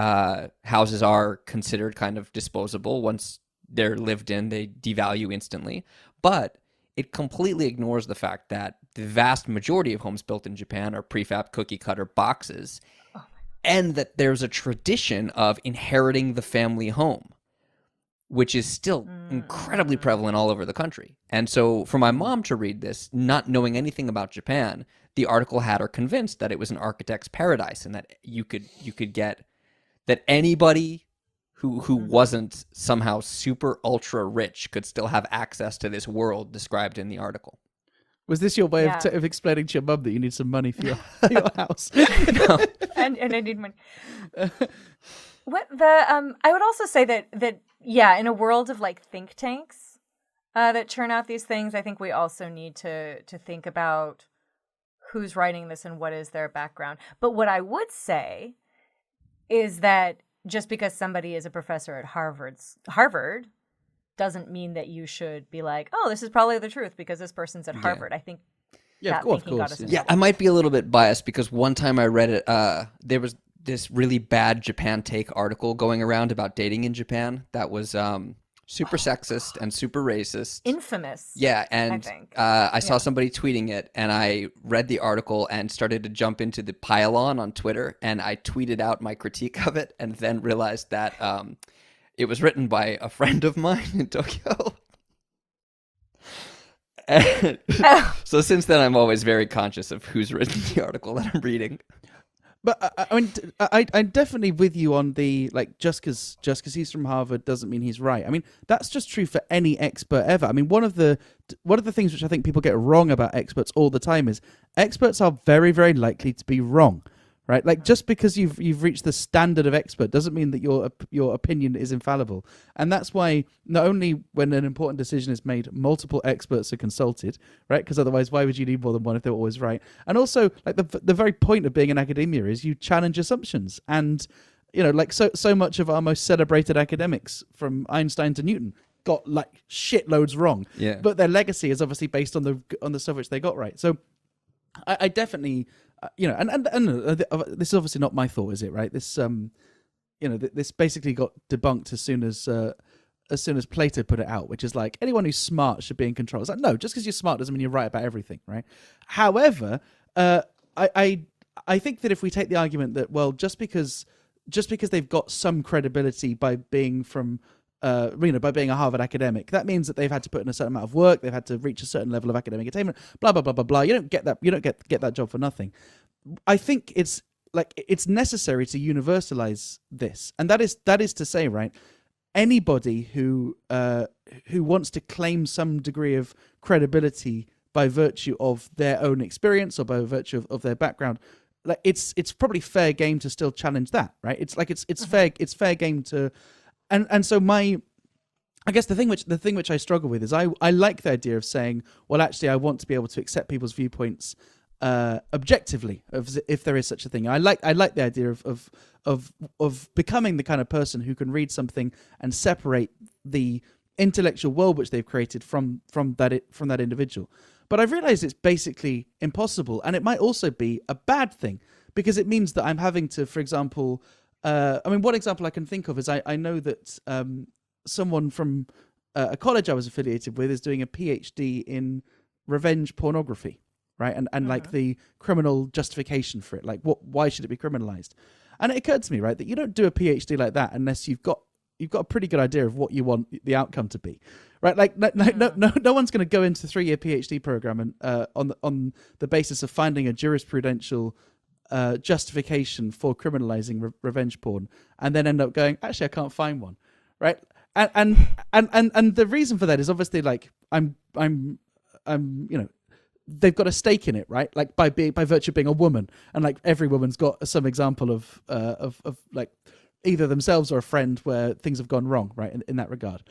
houses are considered kind of disposable. Once they're lived in, they devalue instantly. But it completely ignores the fact that the vast majority of homes built in Japan are prefab cookie cutter boxes, and that there's a tradition of inheriting the family home, which is still incredibly prevalent all over the country. And so for my mom to read this, not knowing anything about Japan, the article had her convinced that it was an architect's paradise, and that you could get that anybody who wasn't somehow super ultra rich could still have access to this world described in the article. Was this your way of explaining to your mum that you need some money for your house? No. and I need money. What the I would also say that yeah, in a world of like think tanks that churn out these things, I think we also need to think about who's writing this and what is their background. But what I would say is that just because somebody is a professor at Harvard doesn't mean that you should be like, oh, this is probably the truth because this person's at Harvard. I think that thinking got us in trouble. I might be a little bit biased because one time I read it, there was this really bad Japan Take article going around about dating in Japan that was super sexist and super racist. Infamous. Yeah, and I think. I saw somebody tweeting it, and I read the article and started to jump into the pile-on Twitter, and I tweeted out my critique of it, and then realized that it was written by a friend of mine in Tokyo. So since then, I'm always very conscious of who's written the article that I'm reading. But I mean, I'm definitely with you on the like just because he's from Harvard doesn't mean he's right. I mean, that's just true for any expert ever. I mean, one of the things which I think people get wrong about experts all the time is experts are very, very likely to be wrong, right? Like just because you've reached the standard of expert doesn't mean that your opinion is infallible. And that's why not only when an important decision is made, multiple experts are consulted, right? Because otherwise, why would you need more than one if they're always right? And also, like the very point of being in academia is you challenge assumptions. And like so much of our most celebrated academics, from Einstein to Newton, got like shitloads wrong. Yeah. But their legacy is obviously based on the stuff which they got right. So I definitely. And this is obviously not my thought, is it? Right? This, this basically got debunked as soon as Plato put it out, which is like anyone who's smart should be in control. It's like no, just because you're smart doesn't mean you're right about everything, right? However, I think that if we take the argument that just because they've got some credibility by being from by being a Harvard academic, that means that they've had to put in a certain amount of work, they've had to reach a certain level of academic attainment, blah blah blah blah blah. You don't get that job for nothing. I think it's necessary to universalize this, and that is to say, right, anybody who wants to claim some degree of credibility by virtue of their own experience or by virtue of their background, like it's probably fair game to still challenge that, right? It's like it's fair game to. And so I guess the thing which I struggle with is I like the idea of saying, well, actually, I want to be able to accept people's viewpoints objectively, if there is such a thing. I like the idea of becoming the kind of person who can read something and separate the intellectual world which they've created from that individual. But I've realized it's basically impossible, and it might also be a bad thing because it means that I'm having to, for example. One example I can think of is I know that someone from a college I was affiliated with is doing a PhD in revenge pornography, right? And like the criminal justification for it, like why should it be criminalized? And it occurred to me, right, that you don't do a PhD like that unless you've got a pretty good idea of what you want the outcome to be, right? Like no one's going to go into a 3-year PhD program and on the basis of finding a jurisprudential justification for criminalizing revenge porn and then end up going, actually I can't find one, right? And the reason for that is obviously like I'm they've got a stake in it, right? Like by virtue of being a woman, and like every woman's got some example of like either themselves or a friend where things have gone wrong, right? In that regard.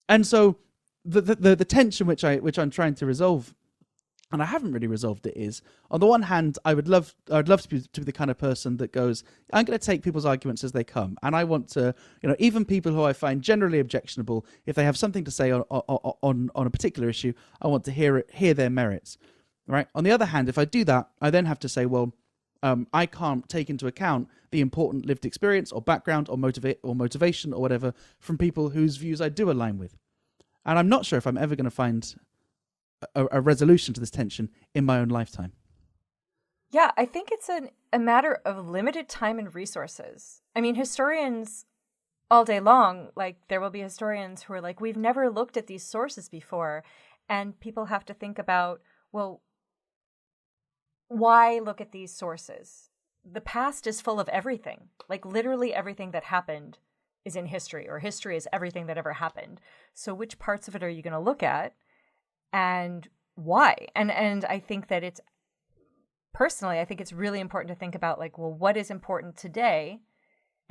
And so the tension which I'm trying to resolve, and I haven't really resolved it, is on the one hand, I'd love to be the kind of person that goes, I'm going to take people's arguments as they come, and I want to, even people who I find generally objectionable, if they have something to say on a particular issue, I want to hear their merits, right? On the other hand, if I do that, I then have to say, well, I can't take into account the important lived experience or background or motivation or whatever from people whose views I do align with, and I'm not sure if I'm ever going to find a resolution to this tension in my own lifetime. Yeah, I think it's a matter of limited time and resources. I mean, historians all day long, like there will be historians who are like, we've never looked at these sources before. And people have to think about, well, why look at these sources? The past is full of everything. Like literally everything that happened is in history, or history is everything that ever happened. So which parts of it are you going to look at? And why? And I think that I think it's really important to think about like, well, what is important today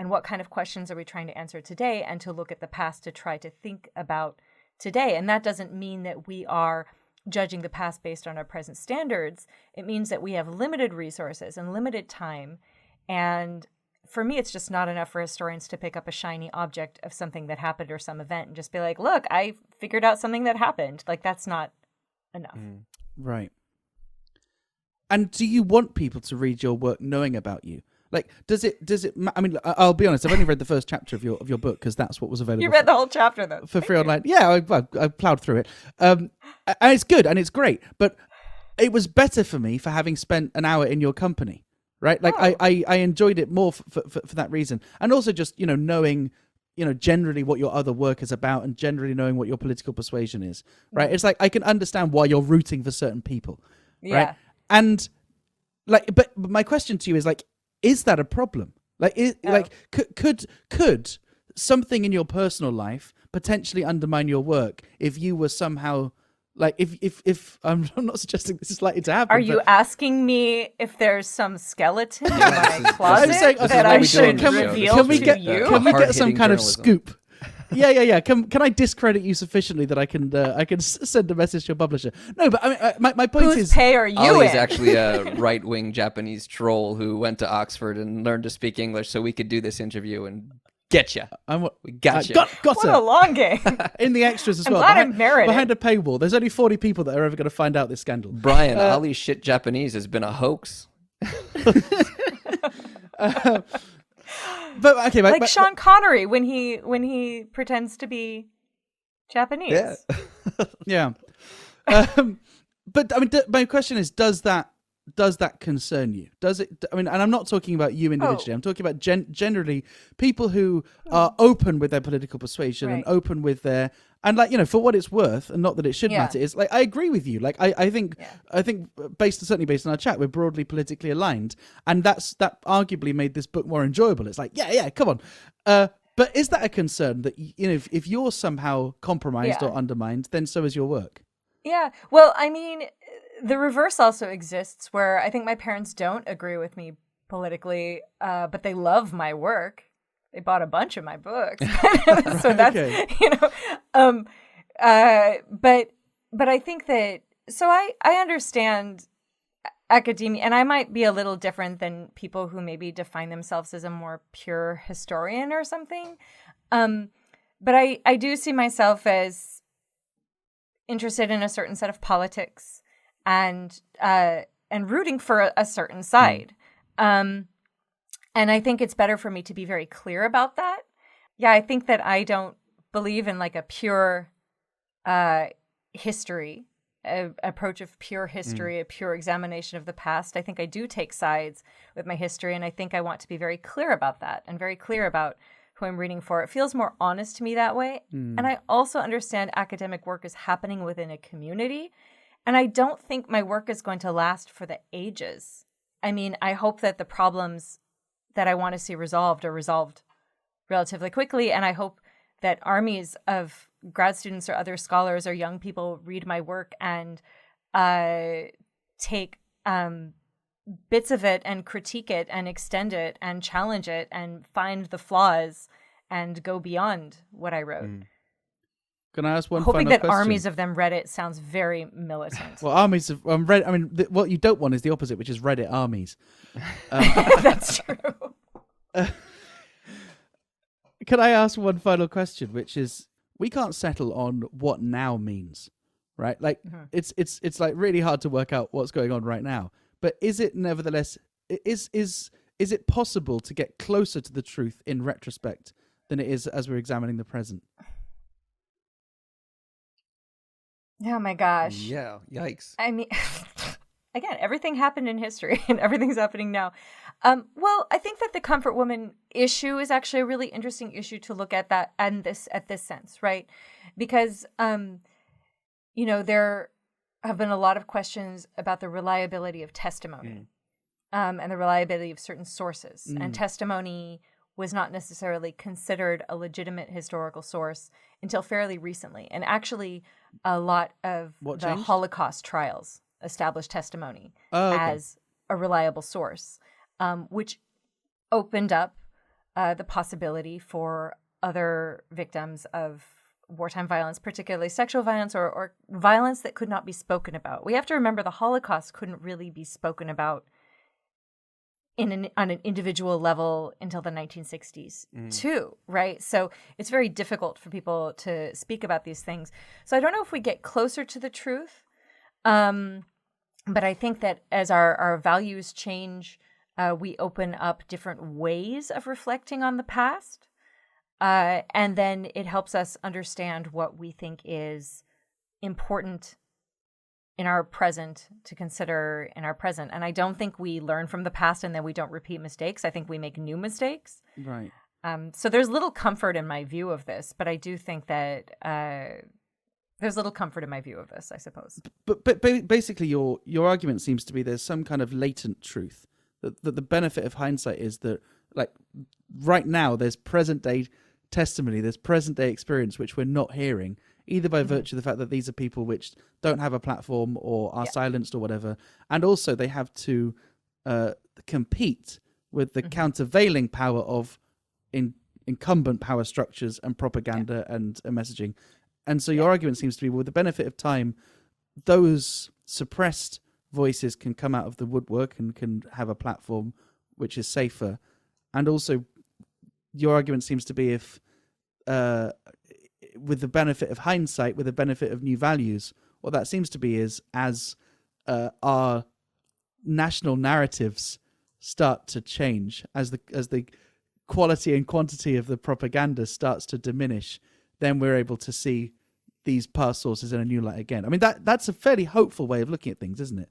and what kind of questions are we trying to answer today, and to look at the past to try to think about today. And that doesn't mean that we are judging the past based on our present standards. It means that we have limited resources and limited time. And for me, it's just not enough for historians to pick up a shiny object of something that happened or some event and just be like, look, I figured out something that happened. Like, that's not enough. Right. And do you want people to read your work knowing about you? Like, does it, I mean, I'll be honest, I've only read the first chapter of your book because that's what was available. You read the whole chapter, though. For free online. Yeah, I plowed through it. And it's good and it's great. But it was better for me for having spent an hour in your company, right? Like, I enjoyed it more for that reason. And also just, knowing, generally what your other work is about and generally knowing what your political persuasion is, right? It's like, I can understand why you're rooting for certain people, right? And, like, but my question to you is, like, is that a problem? Like, could something in your personal life potentially undermine your work if you were somehow, like, if I'm not suggesting this is likely to happen. Are you asking me if there's some skeleton in my closet saying, that I should reveal to you? Can we get some kind of scoop? Yeah. Can I discredit you sufficiently that I can send a message to your publisher? No, but I mean, my point Whose pay are you Ollie's in? actually a right-wing Japanese troll who went to Oxford and learned to speak English so we could do this interview and get you. We got you. Got What her. a long game. In the extras as I'm well. glad I'm married. Behind a paywall. There's only 40 people that are ever going to find out this scandal. Brian, Ollie's shit Japanese has been a hoax. But okay, like Sean Connery when he pretends to be Japanese. Yeah. But I mean, my question is, does that concern you? Does it? I mean, and I'm not talking about you individually. I'm talking about generally people who are open with their political persuasion and open with their, and like, for what it's worth, and not that it should matter, is like, I agree with you. Like, I think certainly based on our chat, we're broadly politically aligned, and that arguably made this book more enjoyable. It's like, yeah, come on. But is that a concern that, if you're somehow compromised or undermined, then so is your work? Yeah. Well, I mean, the reverse also exists, where I think my parents don't agree with me politically, but they love my work. They bought a bunch of my books. So that's, but I think that, so I understand academia, and I might be a little different than people who maybe define themselves as a more pure historian or something. But I do see myself as interested in a certain set of politics and rooting for a certain side. And I think it's better for me to be very clear about that. Yeah, I think that I don't believe in like a pure history, approach of pure history, a pure examination of the past. I think I do take sides with my history, and I think I want to be very clear about that and very clear about who I'm reading for. It feels more honest to me that way. And I also understand academic work is happening within a community, and I don't think my work is going to last for the ages. I mean, I hope that the problems that I want to see resolved are resolved relatively quickly, and I hope that armies of grad students or other scholars or young people read my work and take bits of it and critique it and extend it and challenge it and find the flaws and go beyond what I wrote. Can I ask one Hoping final that question? armies of them read it sounds very militant. Well, armies of read. I mean, what you don't want is the opposite, which is Reddit armies. That's true. Can I ask one final question, which is, we can't settle on what now means, right? Like, it's like really hard to work out what's going on right now. But is it nevertheless, is it possible to get closer to the truth in retrospect than it is as we're examining the present? Oh my gosh. Yeah, yikes. I mean, again, everything happened in history and everything's happening now. Well, I think that the comfort woman issue is actually a really interesting issue to look at that and at this sense, right? Because, there have been a lot of questions about the reliability of testimony and the reliability of certain sources. And testimony was not necessarily considered a legitimate historical source until fairly recently. And actually, a lot of the Holocaust trials established testimony as a reliable source, which opened up the possibility for other victims of wartime violence, particularly sexual violence or violence that could not be spoken about. We have to remember the Holocaust couldn't really be spoken about on an individual level until the 1960s too, right? So it's very difficult for people to speak about these things. So I don't know if we get closer to the truth, but I think that as our values change, we open up different ways of reflecting on the past. And then it helps us understand what we think is important in our present to consider in our present. And I don't think we learn from the past and then we don't repeat mistakes. I think we make new mistakes. Right. So there's little comfort in my view of this, but I do think that there's little comfort in my view of this, I suppose. But basically your argument seems to be there's some kind of latent truth. That the benefit of hindsight is that, like, right now there's present day testimony, there's present day experience which we're not hearing, either by virtue of the fact that these are people which don't have a platform or are silenced or whatever, and also they have to compete with the countervailing power of incumbent power structures and propaganda and messaging. And so your argument seems to be, with the benefit of time, those suppressed voices can come out of the woodwork and can have a platform which is safer. And also your argument seems to be, if with the benefit of hindsight, with the benefit of new values, what that seems to be is, as our national narratives start to change, as the quality and quantity of the propaganda starts to diminish, then we're able to see these past sources in a new light again. I mean, that's a fairly hopeful way of looking at things, isn't it?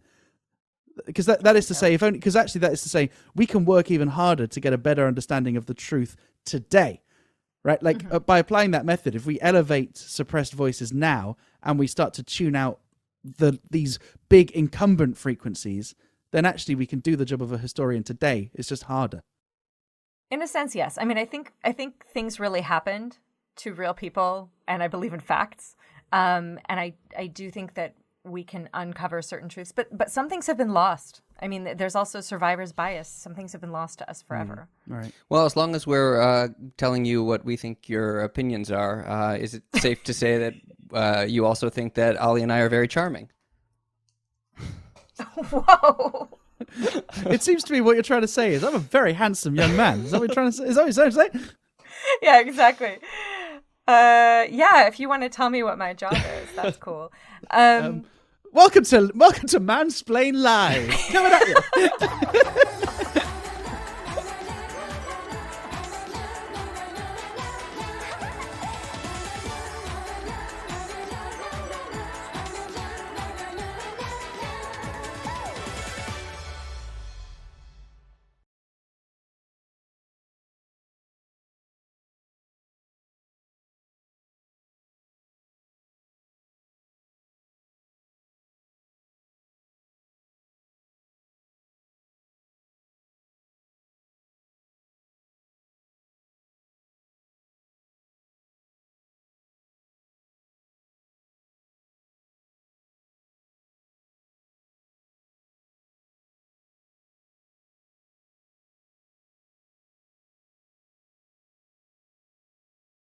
Because that is to say, that is to say, we can work even harder to get a better understanding of the truth today, right? Like by applying that method, if we elevate suppressed voices now and we start to tune out these big incumbent frequencies, then actually we can do the job of a historian today. It's just harder. In a sense, yes. I mean, I think things really happened to real people, and I believe in facts. And I do think that we can uncover certain truths, but some things have been lost. I mean, there's also survivor's bias. Some things have been lost to us forever. Right. Well, as long as we're telling you what we think your opinions are, is it safe to say that you also think that Ollie and I are very charming? Whoa. It seems to me what you're trying to say is I'm a very handsome young man. Is that what you're trying to say? Is that what you're trying to say? Yeah, exactly. Yeah, if you want to tell me what my job is, that's cool. Welcome to Mansplain Live. Coming at you.